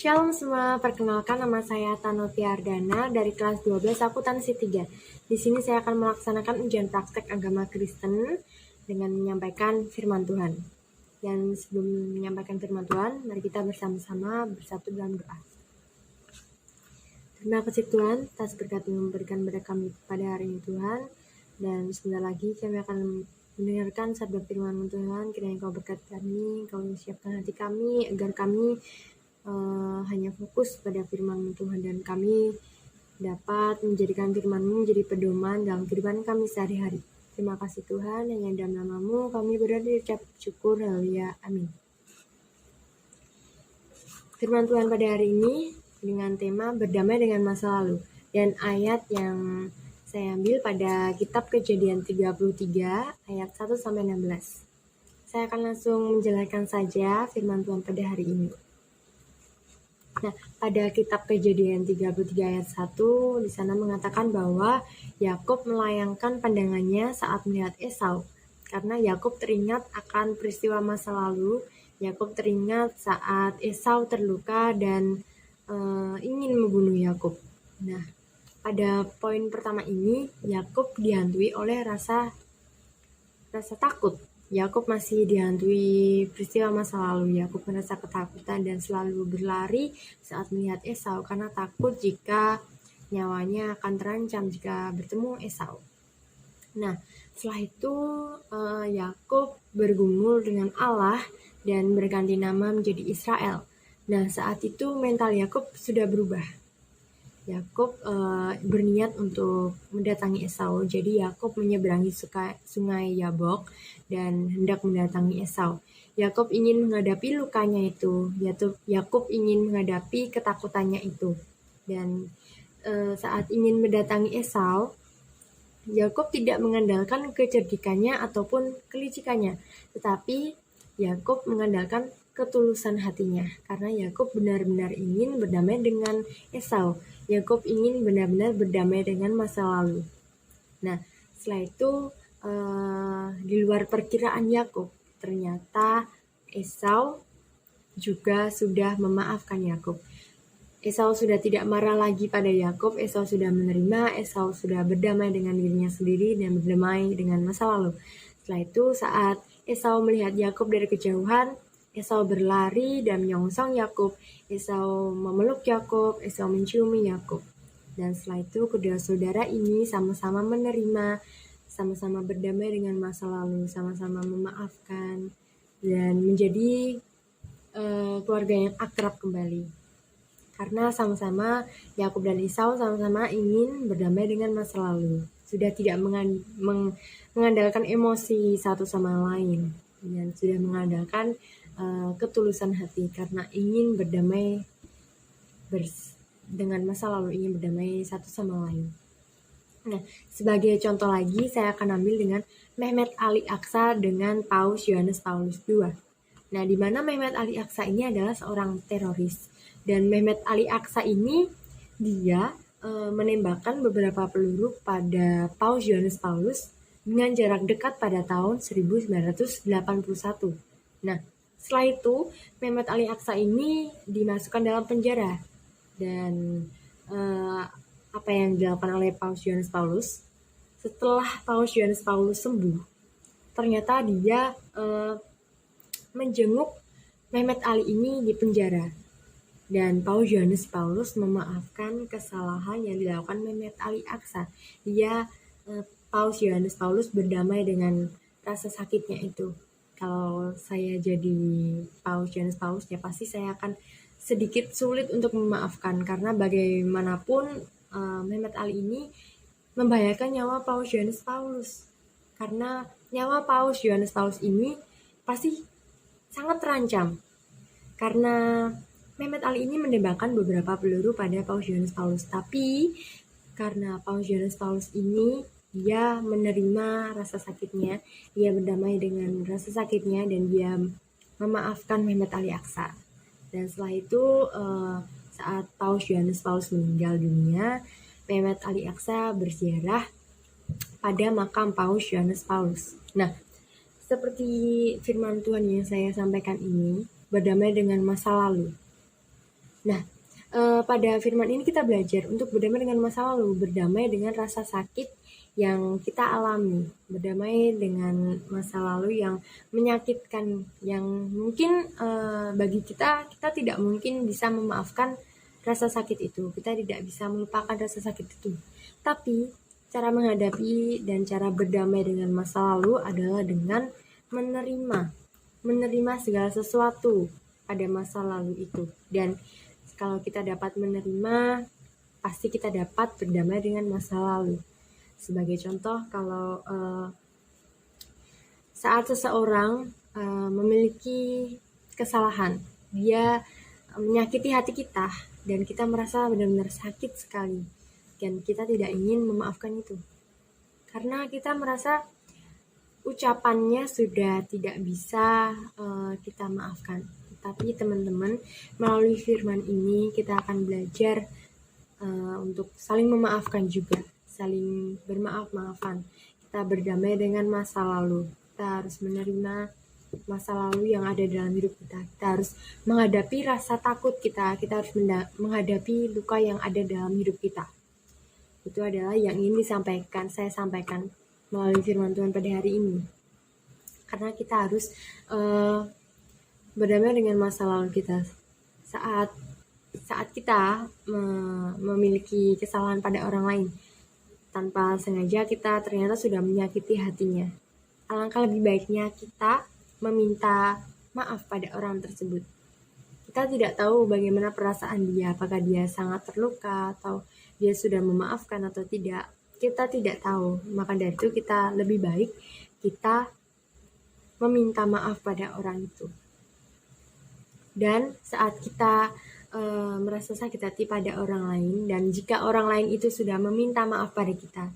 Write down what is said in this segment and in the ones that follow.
Shalom semua, perkenalkan nama saya Tanoti Ardana dari kelas 12 akuntansi 3. Di sini saya akan melaksanakan ujian praktek agama Kristen dengan menyampaikan firman Tuhan. Dan sebelum menyampaikan firman Tuhan, mari kita bersama-sama bersatu dalam doa. Terima kasih Tuhan atas berkat yang memberikan kepada kami pada hari ini Tuhan. Dan sebentar lagi kami akan mendengarkan sabda firman Tuhan. Kiranya Engkau berkati kami, Engkau siapkan hati kami agar kami hanya fokus pada firman Tuhan dan kami dapat menjadikan firman-Mu menjadi pedoman dalam kehidupan kami sehari-hari. Terima kasih Tuhan, hanya dalam nama-Mu kami berucap syukur, haleluya, amin. Firman Tuhan pada hari ini dengan tema berdamai dengan masa lalu, dan ayat yang saya ambil pada kitab Kejadian 33 ayat 1-16. Saya akan langsung menjelaskan saja firman Tuhan pada hari ini. Nah, pada kitab Kejadian 33 ayat 1 di sana mengatakan bahwa Yakub melayangkan pandangannya saat melihat Esau. Karena Yakub teringat akan peristiwa masa lalu, Yakub teringat saat Esau terluka dan ingin membunuh Yakub. Nah, pada poin pertama ini Yakub dihantui oleh rasa takut. Yakub masih dihantui peristiwa masa lalu. Yakub merasa ketakutan dan selalu berlari saat melihat Esau karena takut jika nyawanya akan terancam jika bertemu Esau. Nah, setelah itu Yakub bergumul dengan Allah dan berganti nama menjadi Israel. Nah, saat itu mental Yakub sudah berubah. Yakub berniat untuk mendatangi Esau. Jadi Yakub menyeberangi sungai Yabok dan hendak mendatangi Esau. Yakub ingin menghadapi lukanya itu. Yakub ingin menghadapi ketakutannya itu. Dan saat ingin mendatangi Esau, Yakub tidak mengandalkan kecerdikannya ataupun kelicikannya, tetapi Yakub mengandalkan ketulusan hatinya, karena Yakub benar-benar ingin berdamai dengan Esau. Yakub ingin benar-benar berdamai dengan masa lalu. Nah, setelah itu di luar perkiraan Yakub, ternyata Esau juga sudah memaafkan Yakub. Esau sudah tidak marah lagi pada Yakub. Esau sudah menerima, Esau sudah berdamai dengan dirinya sendiri dan berdamai dengan masa lalu. Setelah itu, saat Esau melihat Yakub dari kejauhan, Esau berlari dan menyongsong Yakub. Esau memeluk Yakub, Esau menciumi Yakub. Dan setelah itu kedua saudara ini sama-sama menerima, sama-sama berdamai dengan masa lalu, sama-sama memaafkan dan menjadi keluarga yang akrab kembali. Karena sama-sama Yakub dan Esau sama-sama ingin berdamai dengan masa lalu. Sudah tidak mengandalkan emosi satu sama lain dan sudah mengandalkan ketulusan hati karena ingin berdamai dengan masa lalu, ingin berdamai satu sama lain. Nah, sebagai contoh lagi saya akan ambil dengan Mehmet Ali Aksa dengan Paus Yohanes Paulus II. Nah, di mana Mehmet Ali Aksa ini adalah seorang teroris. Dan Mehmet Ali Aksa ini dia menembakkan beberapa peluru pada Paus Yohanes Paulus dengan jarak dekat pada tahun 1981. Nah, setelah itu Mehmet Ali Aksa ini dimasukkan dalam penjara. Dan apa yang dilakukan oleh Paus Yohanes Paulus? Setelah Paus Yohanes Paulus sembuh, ternyata dia menjenguk Mehmet Ali ini di penjara. Dan Paus Yohanes Paulus memaafkan kesalahan yang dilakukan Mehmet Ali Aksa. Paus Yohanes Paulus berdamai dengan rasa sakitnya itu. Kalau saya jadi Paus Yohanes Paulus, ya pasti saya akan sedikit sulit untuk memaafkan. Karena bagaimanapun Mehmet Ali ini membahayakan nyawa Paus Yohanes Paulus. Karena nyawa Paus Yohanes Paulus ini pasti sangat terancam. Karena Mehmet Ali ini menembakkan beberapa peluru pada Paus Yohanes Paulus. Tapi karena Paus Yohanes Paulus ini dia menerima rasa sakitnya, dia berdamai dengan rasa sakitnya dan dia memaafkan Mehmet Ali Aksa. Dan setelah itu saat Paus Yohanes Paulus meninggal dunia, Mehmet Ali Aksa berziarah pada makam Paus Yohanes Paulus. Nah, seperti firman Tuhan yang saya sampaikan ini, berdamai dengan masa lalu. Nah, pada firman ini kita belajar untuk berdamai dengan masa lalu, berdamai dengan rasa sakit yang kita alami, berdamai dengan masa lalu yang menyakitkan, yang mungkin bagi kita tidak mungkin bisa memaafkan rasa sakit itu, kita tidak bisa melupakan rasa sakit itu. Tapi cara menghadapi dan cara berdamai dengan masa lalu adalah dengan menerima segala sesuatu pada masa lalu itu. Dan kalau kita dapat menerima, pasti kita dapat berdamai dengan masa lalu. Sebagai contoh, kalau saat seseorang memiliki kesalahan, dia menyakiti hati kita, dan kita merasa benar-benar sakit sekali, dan kita tidak ingin memaafkan itu. Karena kita merasa ucapannya sudah tidak bisa kita maafkan. Tapi teman-teman, melalui firman ini kita akan belajar untuk saling memaafkan juga, saling bermaaf-maafan. Kita berdamai dengan masa lalu. Kita harus menerima masa lalu yang ada dalam hidup kita. Kita harus menghadapi rasa takut kita. Kita harus menghadapi luka yang ada dalam hidup kita. Itu adalah yang ingin saya sampaikan melalui firman Tuhan pada hari ini. Karena kita harus berdamai dengan masa lalu kita. Saat kita memiliki kesalahan pada orang lain, tanpa sengaja kita ternyata sudah menyakiti hatinya. Alangkah lebih baiknya kita meminta maaf pada orang tersebut. Kita tidak tahu bagaimana perasaan dia, apakah dia sangat terluka atau dia sudah memaafkan atau tidak. Kita tidak tahu, maka dari itu kita lebih baik kita meminta maaf pada orang itu. Dan saat kita merasa sakit hati pada orang lain, dan jika orang lain itu sudah meminta maaf pada kita,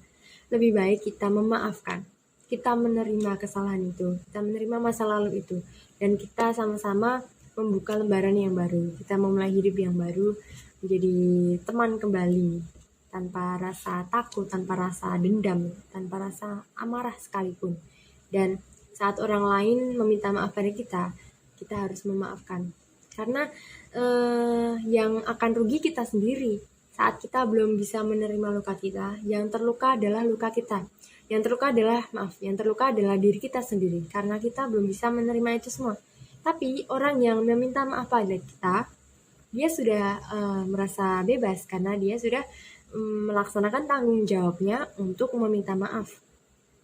lebih baik kita memaafkan. Kita menerima kesalahan itu, kita menerima masa lalu itu, dan kita sama-sama membuka lembaran yang baru. Kita memulai hidup yang baru, menjadi teman kembali, tanpa rasa takut, tanpa rasa dendam, tanpa rasa amarah sekalipun. Dan saat orang lain meminta maaf pada kita harus memaafkan. Karena yang akan rugi kita sendiri. Saat kita belum bisa menerima luka kita, yang terluka adalah luka kita. Yang terluka adalah diri kita sendiri. Karena kita belum bisa menerima itu semua. Tapi orang yang meminta maaf pada kita, dia sudah merasa bebas karena dia sudah melaksanakan tanggung jawabnya untuk meminta maaf.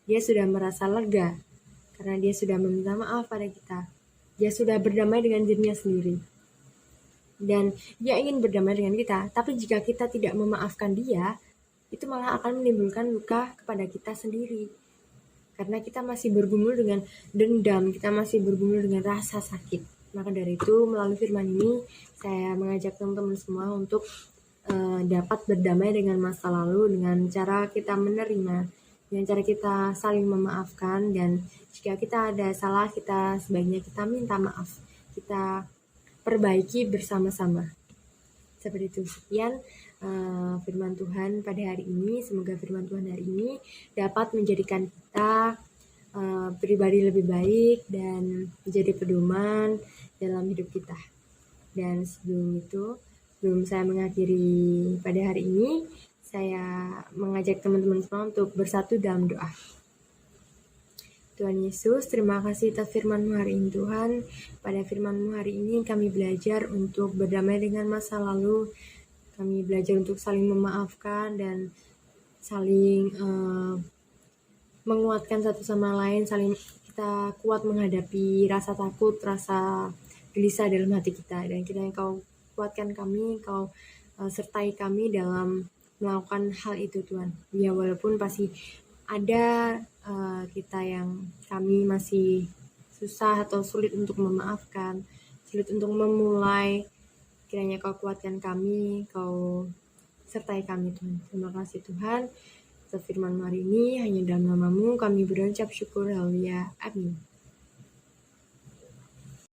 Dia sudah merasa lega karena dia sudah meminta maaf pada kita. Dia sudah berdamai dengan dirinya sendiri. Dan dia ingin berdamai dengan kita. Tapi jika kita tidak memaafkan dia, itu malah akan menimbulkan luka kepada kita sendiri. Karena kita masih bergumul dengan dendam, kita masih bergumul dengan rasa sakit. Maka dari itu, melalui firman ini, saya mengajak teman-teman semua untuk dapat berdamai dengan masa lalu dengan cara kita menerima, dengan cara kita saling memaafkan, dan jika kita ada salah, kita sebaiknya kita minta maaf, kita perbaiki bersama-sama. Seperti itu. Sekian firman Tuhan pada hari ini. Semoga firman Tuhan hari ini dapat menjadikan kita pribadi lebih baik dan menjadi pedoman dalam hidup kita. Dan sebelum saya mengakhiri pada hari ini, saya mengajak teman-teman semua untuk bersatu dalam doa. Tuhan Yesus, terima kasih atas firman-Mu hari ini Tuhan. Pada firman-Mu hari ini kami belajar untuk berdamai dengan masa lalu. Kami belajar untuk saling memaafkan dan saling menguatkan satu sama lain. Saling kita kuat menghadapi rasa takut, rasa gelisah dalam hati kita. Dan kiranya Kau kuatkan kami, Kau sertai kami dalam melakukan hal itu Tuhan. Ya walaupun pasti ada kita yang kami masih susah atau sulit untuk memaafkan, sulit untuk memulai, kiranya Kau kuatkan kami, Kau sertai kami Tuhan. Terima kasih Tuhan atas firman hari ini, hanya dalam nama-Mu kami berucap syukur, haleluya, amin.